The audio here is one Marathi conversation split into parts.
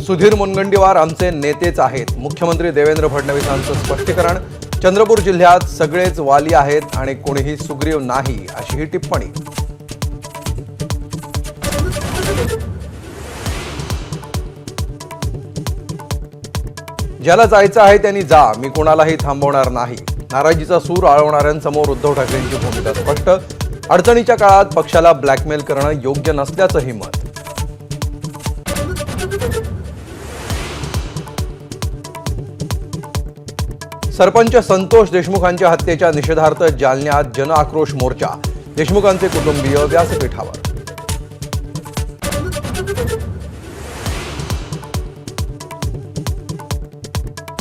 सुधीर मुनगंटीवार आमचे नेतेच आहेत. मुख्यमंत्री देवेंद्र फडणवीसांचं स्पष्टीकरण. चंद्रपूर जिल्ह्यात सगळेच वाली आहेत आणि कोणीही सुग्रीव नाही, अशी ही टिप्पणी. ज्याला जायचं आहे त्यांनी जा, मी कोणालाही थांबवणार नाही. नाराजीचा सूर आळवणाऱ्यांसमोर उद्धव ठाकरेंची भूमिका स्पष्ट. अडचणीच्या काळात पक्षाला ब्लॅकमेल करणं योग्य नसल्याचंही मत. सरपंच संतोष देशमुखांच्या हत्येच्या निषेधार्थ जालन्यात जनआक्रोश मोर्चा. देशमुखांचे कुटुंबीय व्यासपीठावर.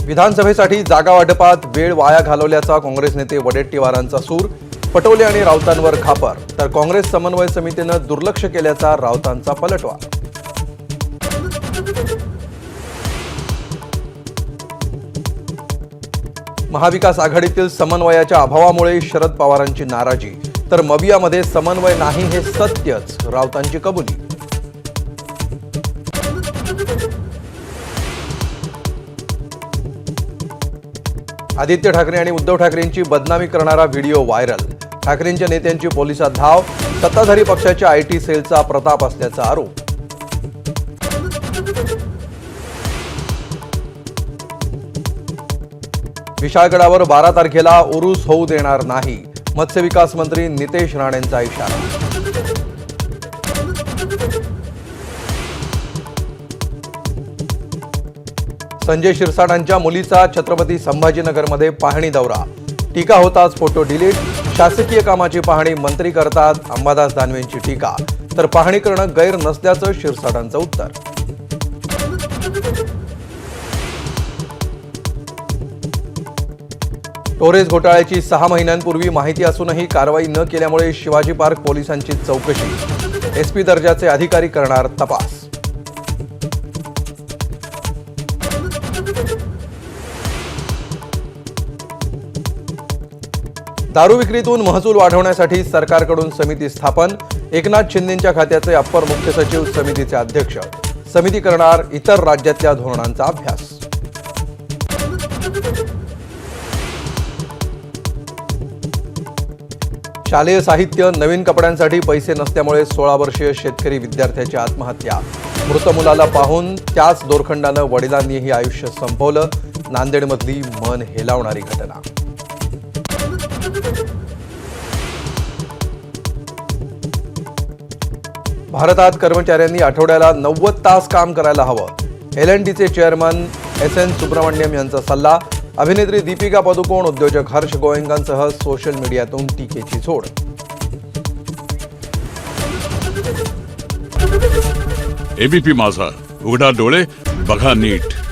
विधानसभेसाठी जागा वाटपात वेळ वाया घालवल्याचा काँग्रेस नेते वडेट्टीवारांचा सूर. पटोले आणि राऊतांवर खापर, तर काँग्रेस समन्वय समितीनं दुर्लक्ष केल्याचा राऊतांचा पलटवार. महाविकास आघाडीतील समन्वयाच्या अभावामुळे शरद पवारांची नाराजी, तर मवियामध्ये समन्वय नाही हे सत्यच, राऊतांची कबुली. आदित्य ठाकरे आणि उद्धव ठाकरेंची बदनामी करणारा व्हिडिओ व्हायरल. ठाकरेंच्या नेत्यांची पोलिसात धाव. सत्ताधारी पक्षाच्या आयटी सेलचा प्रताप असल्याचा आरोप. विशाळगडावर 12 तारखेला उरूस होऊ देणार नाही. मत्स्य विकास मंत्री नितेश राणेंचा इशारा. संजय शिरसाटांच्या मुलीचा छत्रपती संभाजीनगरमध्ये पाहणी दौरा. टीका होताच फोटो डिलीट. शासकीय कामाची पाहणी मंत्री करतात, अंबादास दानवेंची टीका. तर पाहणी करणं गैर नसल्याचं शिरसाटांचं उत्तर. टोरेस घोटाळ्याची 6 महिन्यांपूर्वी माहिती असूनही कारवाई न केल्यामुळे शिवाजी पार्क पोलिसांची चौकशी. एसपी दर्जाचे अधिकारी करणार तपास. दारू विक्रीतून महसूल वाढवण्यासाठी सरकारकडून समिती स्थापन. एकनाथ शिंदेंच्या खात्याचे अप्पर मुख्य सचिव समितीचे अध्यक्ष. समिती करणार इतर राज्यातल्या धोरणांचा अभ्यास. शालेय साहित्य, नवीन कपड्यांसाठी पैसे नसल्यामुळे 16 वर्षीय शेतकरी विद्यार्थ्याची आत्महत्या. मृत मुलाला पाहून त्याच दोरखंडानं वडिलांनीही आयुष्य संपवलं. नांदेडमधली मन हेलावणारी घटना. भारतात कर्मचाऱ्यांनी आठवड्याला 90 तास काम करायला हवं. L&Tचे चेअरमन SN सुब्रमण्यम यांचा सल्ला. अभिनेत्री दीपिका पदुकोण, उद्योजक हर्ष गोयंकांसह सोशल मीडियातून टीकेची झोड. एबीपी माझा, उघडा डोळे बघा नीट.